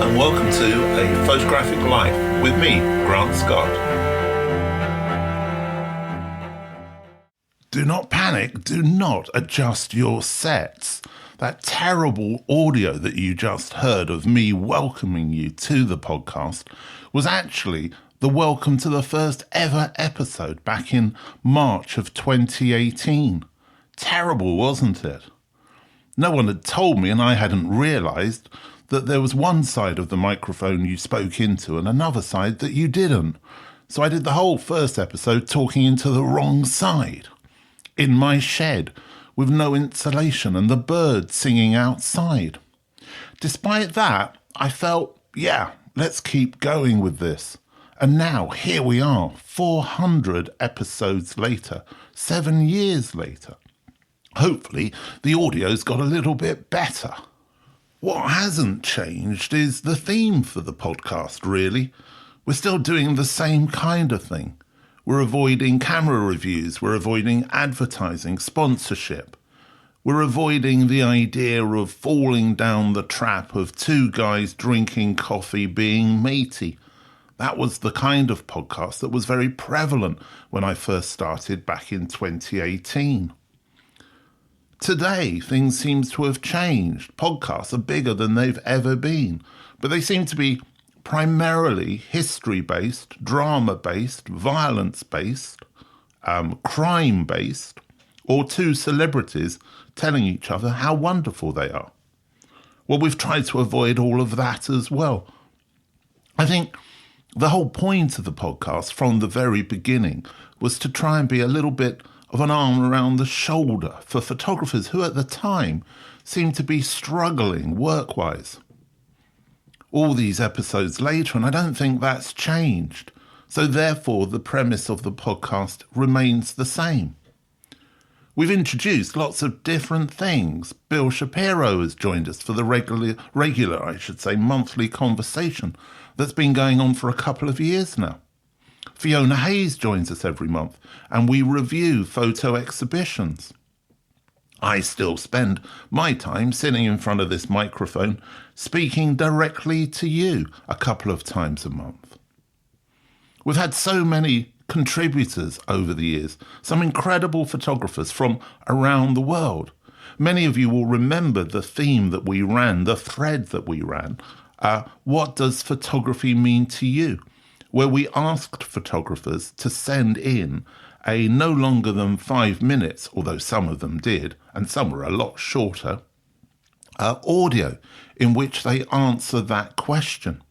and welcome to A Photographic Life with me, Grant Scott. Do not panic, do not adjust your sets. That terrible audio that you just heard of me welcoming you to the podcast was actually the welcome to the first ever episode back in March of 2018. Terrible, wasn't it? No one had told me and I hadn't realised that there was one side of the microphone you spoke into and another side that you didn't. So I did the whole first episode talking into the wrong side. In my shed, with no insulation and the birds singing outside. Despite that, I felt, let's keep going with this. And now, here we are, 400 episodes later, 7 years later. Hopefully, the audio's got a little bit better. What hasn't changed is the theme for the podcast, really. We're still doing the same kind of thing. We're avoiding camera reviews, we're avoiding advertising, sponsorship. We're avoiding the idea of falling down the trap of two guys drinking coffee being matey. That was the kind of podcast that was very prevalent when I first started back in 2018. Today, things seem to have changed. Podcasts are bigger than they've ever been, but they seem to be primarily history-based, drama-based, violence-based, crime-based, or two celebrities telling each other how wonderful they are. Well, we've tried to avoid all of that as well. I think the whole point of the podcast from the very beginning was to try and be a little bit of an arm around the shoulder for photographers who at the time seemed to be struggling work-wise. All these episodes later, and I don't think that's changed. So therefore, the premise of the podcast remains the same. We've introduced lots of different things. Bill Shapiro has joined us for the regular, monthly conversation that's been going on for a couple of years now. Fiona Hayes joins us every month, and we review photo exhibitions. I still spend my time sitting in front of this microphone speaking directly to you a couple of times a month. We've had so many contributors over the years, some incredible photographers from around the world. Many of you will remember the theme that we ran, the thread that we ran, what does photography mean to you? Where we asked photographers to send in a no longer than 5 minutes, although some of them did, and some were a lot shorter, audio in which they answer that question.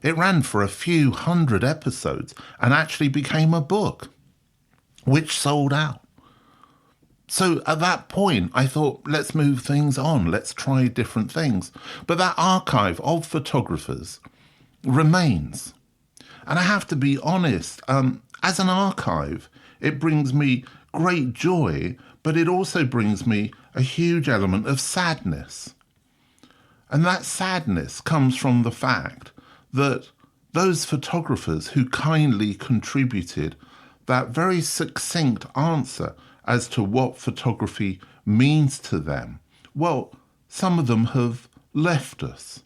It ran for a few hundred episodes and actually became a book, which sold out. So at that point, I thought, let's move things on, let's try different things. But that archive of photographers remains. And I have to be honest, as an archive, it brings me great joy, but it also brings me a huge element of sadness. And that sadness comes from the fact that those photographers who kindly contributed that very succinct answer as to what photography means to them, well, some of them have left us.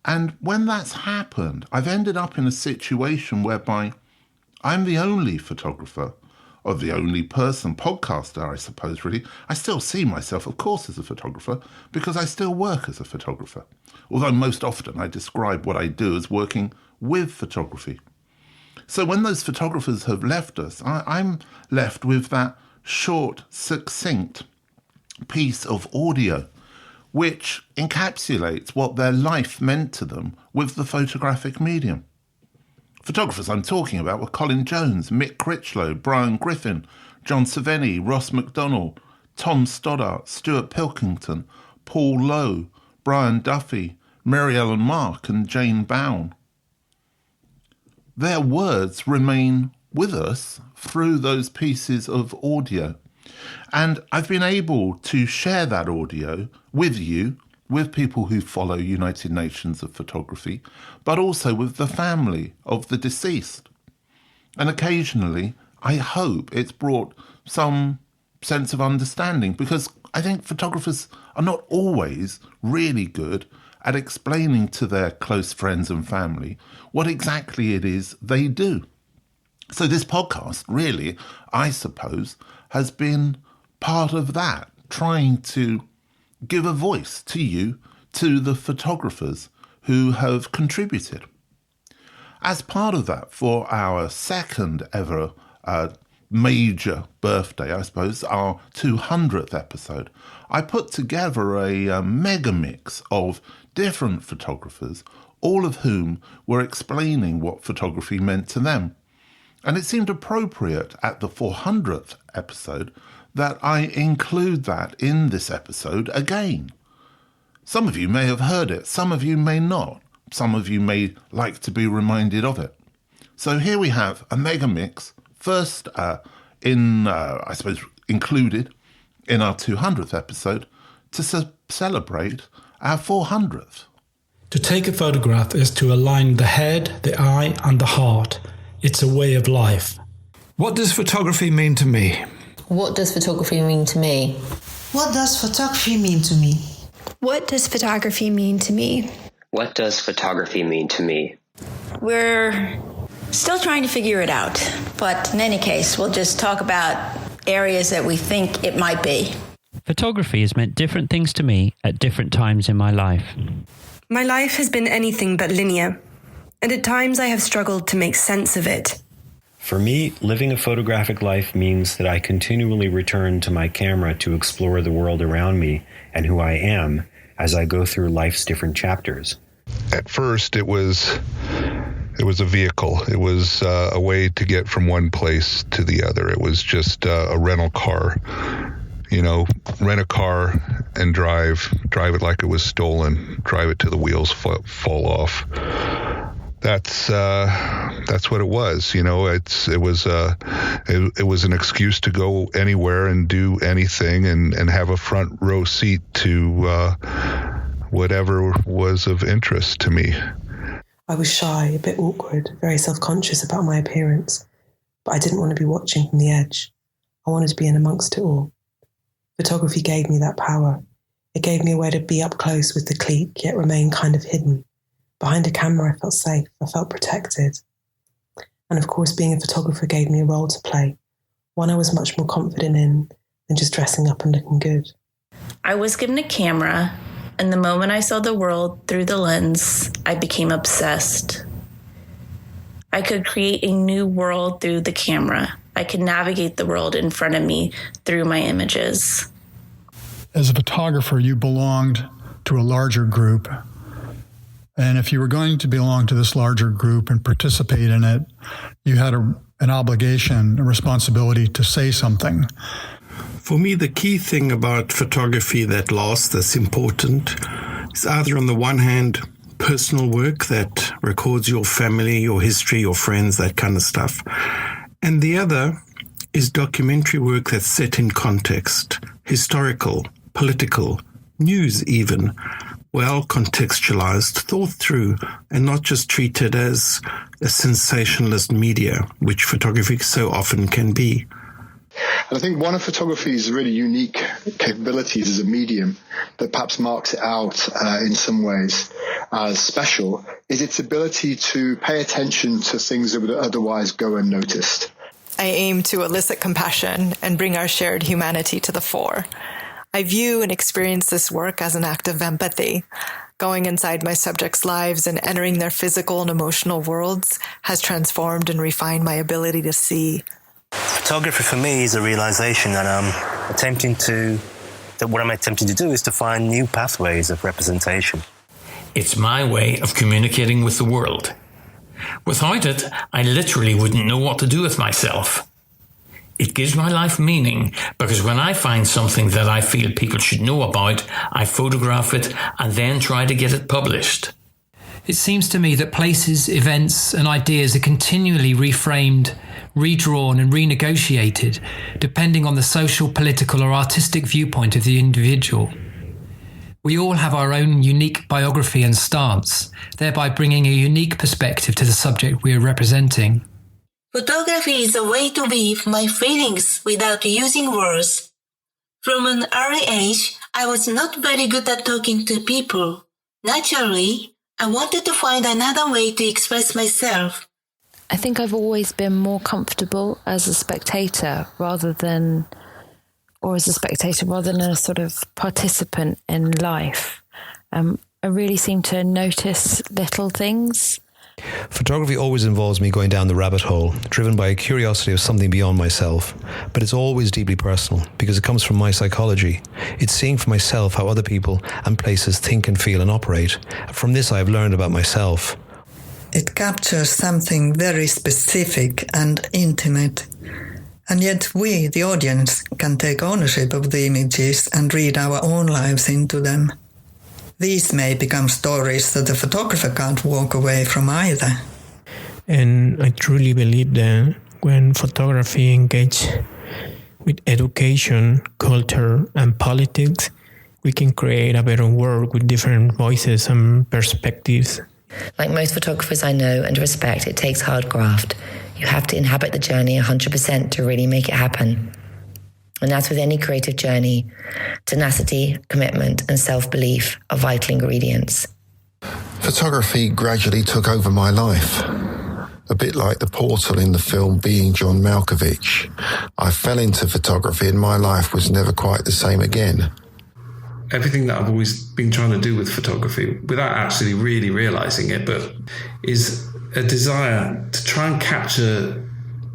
And when that's happened, I've ended up in a situation whereby I'm the only photographer, or the only podcaster, I suppose, really. I still see myself, of course, as a photographer, because I still work as a photographer. Although most often I describe what I do as working with photography. So when those photographers have left us, I'm left with that short, succinct piece of audio, which encapsulates what their life meant to them with the photographic medium. Photographers I'm talking about were Colin Jones, Mick Critchlow, Brian Griffin, John Saveni, Ross McDonnell, Tom Stoddart, Stuart Pilkington, Paul Lowe, Brian Duffy, Mary Ellen Mark and Jane Bown. Their words remain with us through those pieces of audio. And I've been able to share that audio with you, with people who follow United Nations of Photography, but also with the family of the deceased. And occasionally, I hope it's brought some sense of understanding, because I think photographers are not always really good at explaining to their close friends and family what exactly it is they do. So this podcast really, I suppose, has been part of that, trying to give a voice to you, to the photographers who have contributed. As part of that, for our second ever major birthday, I suppose, our 200th episode, I put together a mega mix of different photographers, all of whom were explaining what photography meant to them. And it seemed appropriate at the 400th episode that I include that in this episode again. Some of you may have heard it, some of you may not. Some of you may like to be reminded of it. So here we have a mega mix, first I suppose, included in our 200th episode to celebrate our 400th. To take a photograph is to align the head, the eye, and the heart. It's a way of life. What does photography mean to me? What does photography mean to me? What does photography mean to me? What does photography mean to me? What does photography mean to me? We're still trying to figure it out, but in any case, we'll just talk about areas that we think it might be. Photography has meant different things to me at different times in my life. My life has been anything but linear, and at times I have struggled to make sense of it. For me, living a photographic life means that I continually return to my camera to explore the world around me and who I am as I go through life's different chapters. At first, it was a vehicle. It was a way to get from one place to the other. It was just a rental car. You know, rent a car and drive it like it was stolen, drive it till the wheels fall off. That's what it was. You know, it was an excuse to go anywhere and do anything and have a front row seat to whatever was of interest to me. I was shy, a bit awkward, very self-conscious about my appearance, but I didn't want to be watching from the edge. I wanted to be in amongst it all. Photography gave me that power. It gave me a way to be up close with the clique, yet remain kind of hidden. Behind a camera, I felt safe. I felt protected. And of course, being a photographer gave me a role to play, one I was much more confident in than just dressing up and looking good. I was given a camera, and the moment I saw the world through the lens, I became obsessed. I could create a new world through the camera. I could navigate the world in front of me through my images. As a photographer, you belonged to a larger group. And if you were going to belong to this larger group and participate in it, you had an obligation, a responsibility to say something. For me, the key thing about photography that lasts, that's important, is either on the one hand, personal work that records your family, your history, your friends, that kind of stuff. And the other is documentary work that's set in context, historical, political, news even, well contextualized, thought through, and not just treated as a sensationalist media, which photography so often can be. And I think one of photography's really unique capabilities as a medium that perhaps marks it out in some ways as special is its ability to pay attention to things that would otherwise go unnoticed. I aim to elicit compassion and bring our shared humanity to the fore. I view and experience this work as an act of empathy. Going inside my subjects' lives and entering their physical and emotional worlds has transformed and refined my ability to see. Photography for me is a realization that what I'm attempting to do is to find new pathways of representation. It's my way of communicating with the world. Without it, I literally wouldn't know what to do with myself. It gives my life meaning because when I find something that I feel people should know about, I photograph it and then try to get it published. It seems to me that places, events, and ideas are continually reframed, redrawn, and renegotiated, depending on the social, political, or artistic viewpoint of the individual. We all have our own unique biography and stance, thereby bringing a unique perspective to the subject we are representing. Photography is a way to weave my feelings without using words. From an early age, I was not very good at talking to people. Naturally, I wanted to find another way to express myself. I think I've always been more comfortable as a spectator rather than a sort of participant in life. I really seem to notice little things. Photography always involves me going down the rabbit hole, driven by a curiosity of something beyond myself. But it's always deeply personal, because it comes from my psychology. It's seeing for myself how other people and places think and feel and operate. From this I have learned about myself. It captures something very specific and intimate. And yet we, the audience, can take ownership of the images and read our own lives into them. These may become stories that the photographer can't walk away from either. And I truly believe that when photography engages with education, culture, and politics, we can create a better world with different voices and perspectives. Like most photographers I know and respect, it takes hard graft. You have to inhabit the journey 100% to really make it happen. And as with any creative journey, tenacity, commitment, and self-belief are vital ingredients. Photography gradually took over my life. A bit like the portal in the film Being John Malkovich. I fell into photography and my life was never quite the same again. Everything that I've always been trying to do with photography, without actually really realising it, but is a desire to try and capture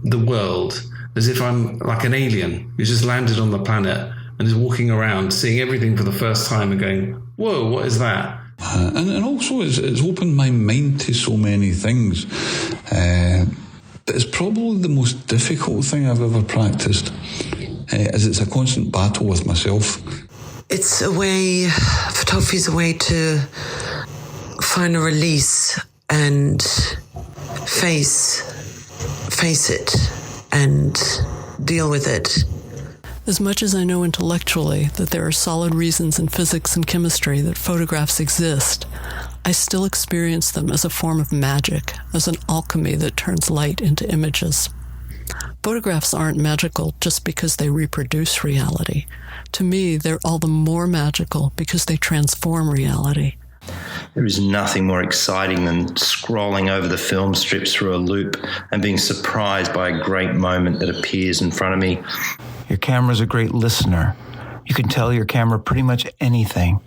the world as if I'm like an alien who's just landed on the planet and is walking around, seeing everything for the first time and going, whoa, what is that? And also it's opened my mind to so many things. It's probably the most difficult thing I've ever practiced, as it's a constant battle with myself. It's a way, photography is a way to find a release and face it and deal with it. As much as I know intellectually that there are solid reasons in physics and chemistry that photographs exist, I still experience them as a form of magic, as an alchemy that turns light into images. Photographs aren't magical just because they reproduce reality. To me, they're all the more magical because they transform reality. There is nothing more exciting than scrolling over the film strips through a loop and being surprised by a great moment that appears in front of me. Your camera's a great listener. You can tell your camera pretty much anything.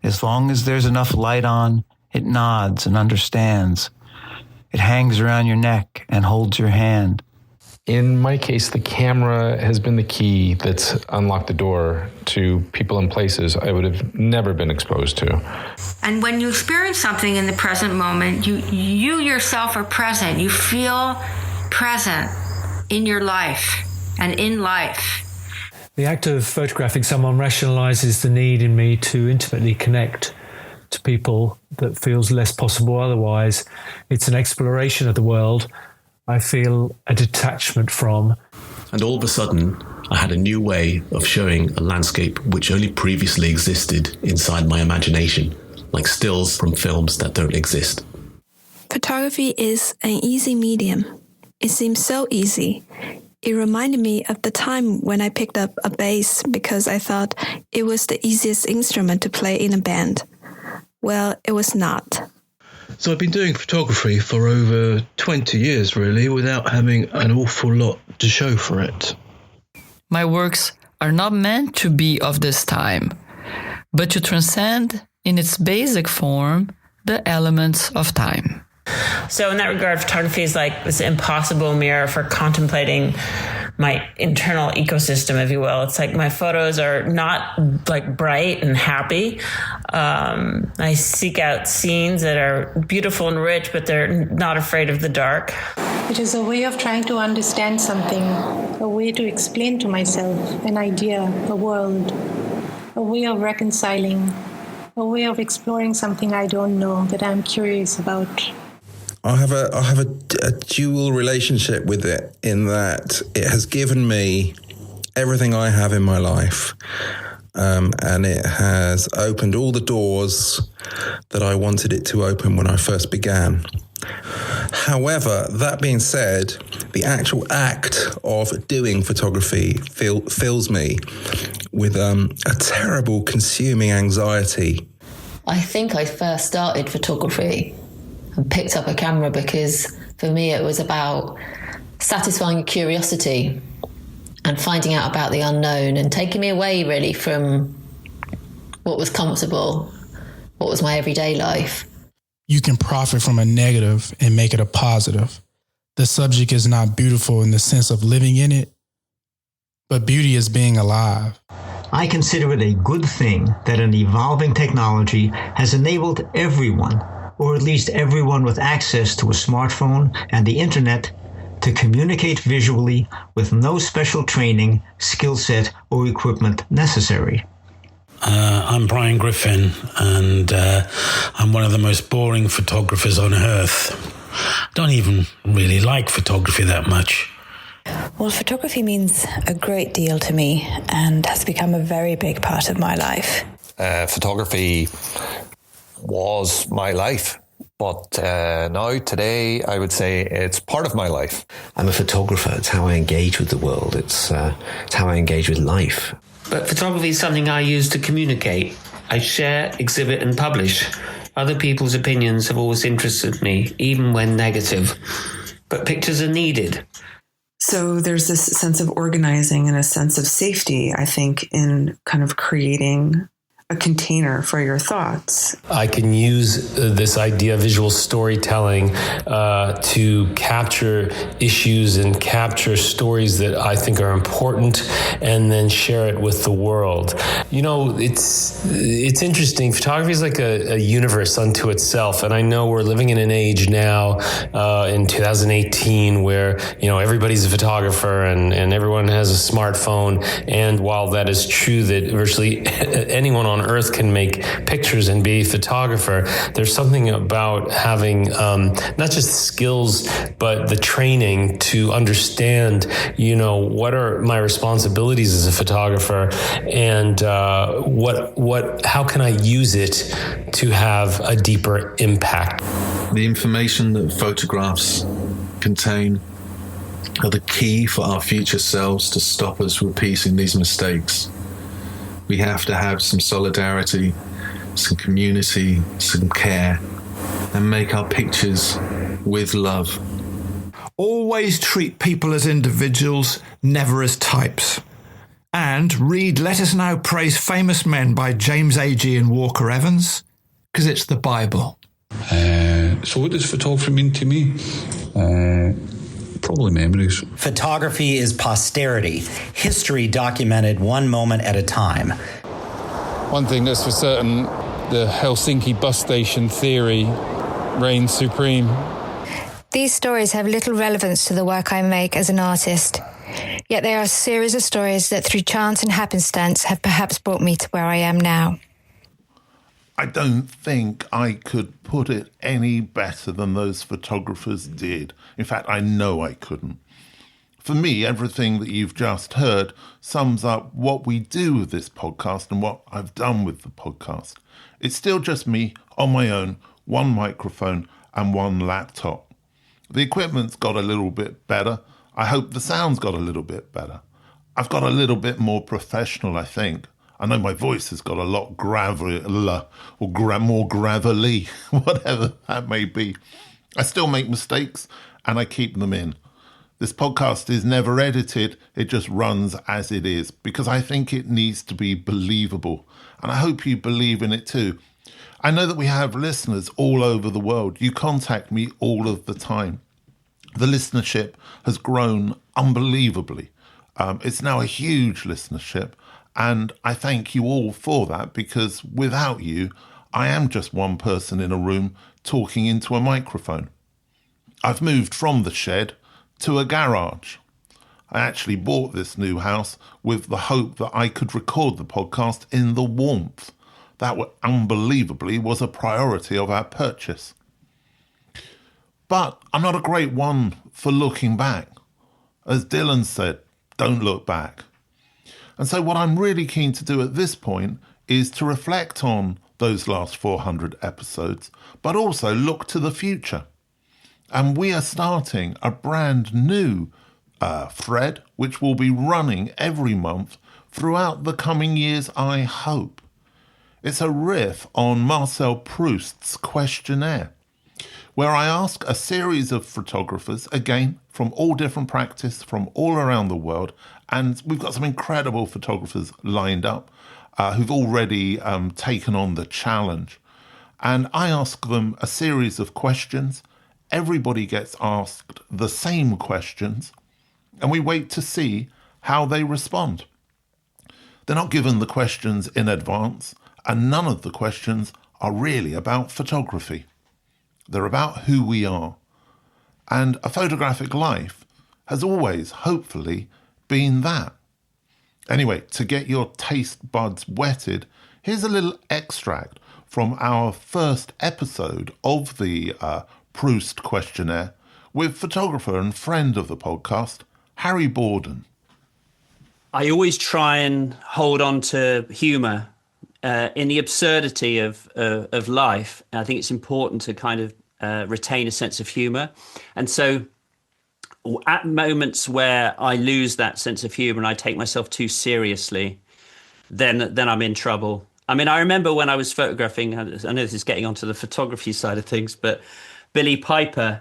As long as there's enough light on, it nods and understands. It hangs around your neck and holds your hand. In my case, the camera has been the key that's unlocked the door to people and places I would have never been exposed to. And when you experience something in the present moment, you yourself are present. You feel present in your life and in life. The act of photographing someone rationalizes the need in me to intimately connect to people that feels less possible otherwise. It's an exploration of the world I feel a detachment from. And all of a sudden, I had a new way of showing a landscape which only previously existed inside my imagination, like stills from films that don't exist. Photography is an easy medium. It seems so easy. It reminded me of the time when I picked up a bass because I thought it was the easiest instrument to play in a band. Well, it was not. So I've been doing photography for over 20 years, really, without having an awful lot to show for it. My works are not meant to be of this time, but to transcend, in its basic form, the elements of time. So in that regard, photography is like this impossible mirror for contemplating my internal ecosystem, if you will. It's like my photos are not like bright and happy. I seek out scenes that are beautiful and rich, but they're not afraid of the dark. It is a way of trying to understand something, a way to explain to myself an idea, a world, a way of reconciling, a way of exploring something I don't know that I'm curious about. I have a dual relationship with it in that it has given me everything I have in my life, and it has opened all the doors that I wanted it to open when I first began. However, that being said, the actual act of doing photography fills me with a terrible consuming anxiety. I think I first started photography and picked up a camera because for me it was about satisfying curiosity and finding out about the unknown and taking me away really from what was comfortable, what was my everyday life. You can profit from a negative and make it a positive. The subject is not beautiful in the sense of living in it, but beauty is being alive. I consider it a good thing that an evolving technology has enabled everyone, or at least everyone with access to a smartphone and the internet, to communicate visually with no special training, skill set, or equipment necessary. I'm Brian Griffin, and I'm one of the most boring photographers on earth. Don't even really like photography that much. Well, photography means a great deal to me and has become a very big part of my life. Photography was my life. But now, today, I would say it's part of my life. I'm a photographer. It's how I engage with the world. It's how I engage with life. But photography is something I use to communicate. I share, exhibit and publish. Other people's opinions have always interested me, even when negative. But pictures are needed. So there's this sense of organizing and a sense of safety, I think, in kind of creating a container for your thoughts. I can use this idea of visual storytelling to capture issues and capture stories that I think are important and then share it with the world. You know, it's interesting. Photography is like a universe unto itself. And I know we're living in an age now in 2018 where, you know, everybody's a photographer and everyone has a smartphone. And while that is true that virtually anyone on Earth can make pictures and be a photographer, there's something about having not just skills, but the training to understand, you know, what are my responsibilities as a photographer and how can I use it to have a deeper impact. The information that photographs contain are the key for our future selves to stop us repeating these mistakes. We have to have some solidarity, some community, some care, and make our pictures with love. Always treat people as individuals, never as types. And read Let Us Now Praise Famous Men by James Agee and Walker Evans, because it's the Bible. So what does photography mean to me? Probably memories. Photography is posterity, history documented one moment at a time. One thing that's for certain, the Helsinki bus station theory reigns supreme. These stories have little relevance to the work I make as an artist, yet they are a series of stories that through chance and happenstance have perhaps brought me to where I am now. I don't think I could put it any better than those photographers did. In fact, I know I couldn't. For me, everything that you've just heard sums up what we do with this podcast and what I've done with the podcast. It's still just me on my own, one microphone and one laptop. The equipment's got a little bit better. I hope the sound's got a little bit better. I've got a little bit more professional, I think. I know my voice has got a lot graveler or more gravelly, whatever that may be. I still make mistakes and I keep them in. This podcast is never edited. It just runs as it is because I think it needs to be believable. And I hope you believe in it too. I know that we have listeners all over the world. You contact me all of the time. The listenership has grown unbelievably. It's now a huge listenership. And I thank you all for that because without you, I am just one person in a room talking into a microphone. I've moved from the shed to a garage. I actually bought this new house with the hope that I could record the podcast in the warmth. That unbelievably was a priority of our purchase. But I'm not a great one for looking back. As Dylan said, don't look back. And so what I'm really keen to do at this point is to reflect on those last 400 episodes, but also look to the future. And we are starting a brand new thread, which will be running every month throughout the coming years, I hope. It's a riff on Marcel Proust's questionnaire, where I ask a series of photographers, again, from all different practice, from all around the world, and we've got some incredible photographers lined up who've already taken on the challenge. And I ask them a series of questions. Everybody gets asked the same questions, and we wait to see how they respond. They're not given the questions in advance, and none of the questions are really about photography. They're about who we are. And a photographic life has always, hopefully, been that. Anyway, to get your taste buds whetted, here's a little extract from our first episode of the Proust questionnaire with photographer and friend of the podcast, Harry Borden. I always try and hold on to humour in the absurdity of life. I think it's important to kind of retain a sense of humour. And so at moments where I lose that sense of humour and I take myself too seriously, then I'm in trouble. I mean, I remember when I was photographing, I know this is getting onto the photography side of things, but Billie Piper,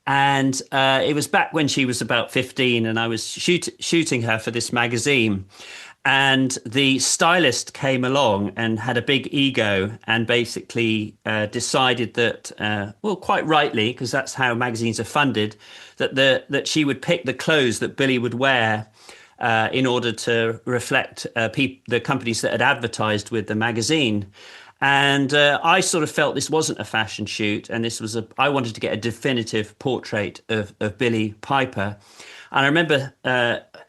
and it was back when she was about 15 and I was shooting her for this magazine. And the stylist came along and had a big ego and basically decided that, well, quite rightly, because that's how magazines are funded, that she would pick the clothes that Billie would wear in order to reflect the companies that had advertised with the magazine. And I sort of felt this wasn't a fashion shoot, and I wanted to get a definitive portrait of Billie Piper. And I remember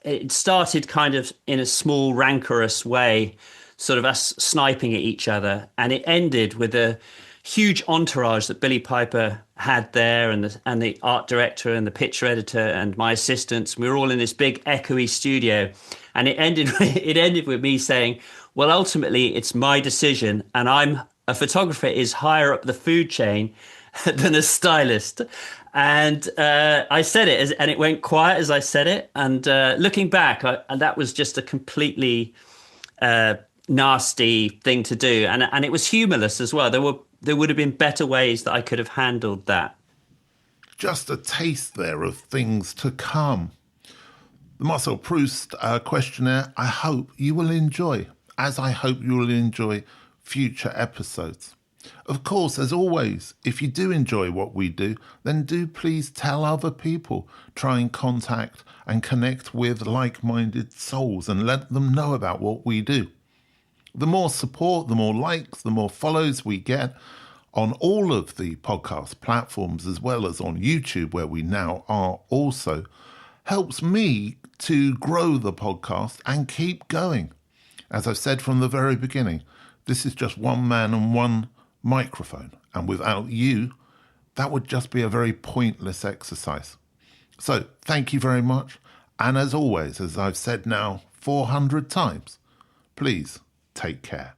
it started kind of in a small, rancorous way, sort of us sniping at each other. And it ended with a huge entourage that Billie Piper had there, and the art director and the picture editor and my assistants. We were all in this big echoey studio. And it ended with me saying, well, ultimately, it's my decision. And a photographer is higher up the food chain than a stylist. And I said it, and it went quiet as I said it. And looking back, that was just a completely nasty thing to do. And it was humorless as well. There would have been better ways that I could have handled that. Just a taste there of things to come. The Marcel Proust questionnaire, I hope you will enjoy, as I hope you will enjoy future episodes. Of course, as always, if you do enjoy what we do, then do please tell other people. Try and contact and connect with like-minded souls and let them know about what we do. The more support, the more likes, the more follows we get on all of the podcast platforms, as well as on YouTube, where we now are also, helps me to grow the podcast and keep going. As I've said from the very beginning, this is just one man and one microphone, and without you, that would just be a very pointless exercise. So thank you very much, and as always, as I've said now 400 times, please take care.